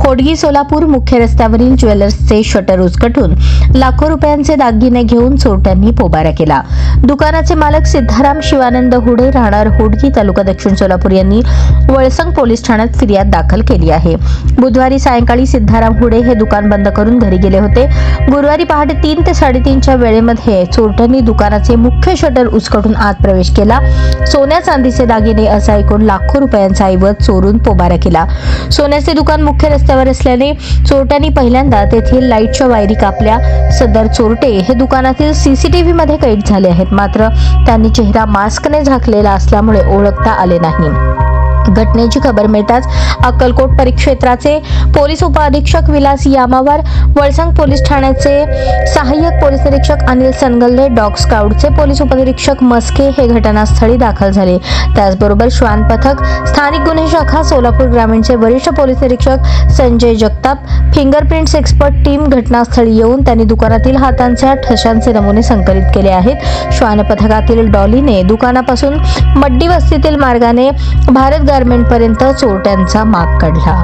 होडगी सोलापूर मुख्य रस्त्यावरील ज्वेलर्सचे शटर उचकटून लाखो रुपयांचे दागिने घेऊन चोरट्यांनी पोबारा केला। दुकानाचे मालक सिद्धाराम शिवानंद हुडे राहणार होडगी तालुका दक्षिण सोलापूर यांनी वळसंग पोलीस ठाण्यात फिर्याद दाखल केली आहे। बुधवारी सायंकाळी सिद्धाराम हुडे हे दुकान बंद करून घरी गेले होते। गुरुवारी पहाटे 3 ते 3:30च्या वेळेमध्ये चोरट्यांनी दुकानाचे मुख्य शटर उचकटून आत प्रवेश केला। सोन्या चांदीचे दागिने असा एकूण लाखो रुपयांचा ऐवज चोरून पोबारा केला। सोन्याचे दुकान मुख्य रस्त्यावर असल्याने चोरट्यांनी पहिल्यांदा तेथील लाईटच्या वायरी कापल्या। सदर चोरटे हे दुकानातील सीसीटीव्ही मध्ये कैद झाले आहेत, मात्र त्यांनी चेहरा मास्कने झाकलेला असल्यामुळे ओळखता आले नाही। घटनेची खबर मिळताच अक्कलकोट परिक्षेत्राचे पोलीस उपअधीक्षक विलास यामावर, वळसंग पोलीस ठाण्याचे सहाय्यक पोलीस निरीक्षक अनिल सनगल्ले, डॉग स्काउटचे पोलीस उपनिरीक्षक मस्के हे घटनास्थळी दाखल झाले। त्याचबरोबर श्वान पथक, स्थानिक गुन्हे शाखा सोलापूर ग्रामीणचे वरिष्ठ पोलीस निरीक्षक Sanjay Jagtap, fingerprints expert team घटनास्थळी येऊन त्यांनी दुकानातील हातांच्या ठशांचे नमुने संकलित केले आहेत। श्वान पथकातील डॉलीने दुकानापासून मड्डी वस्तीतील मार्गाने भारत गारमेंट पर्यंत चोरट्यांचा माग काढला।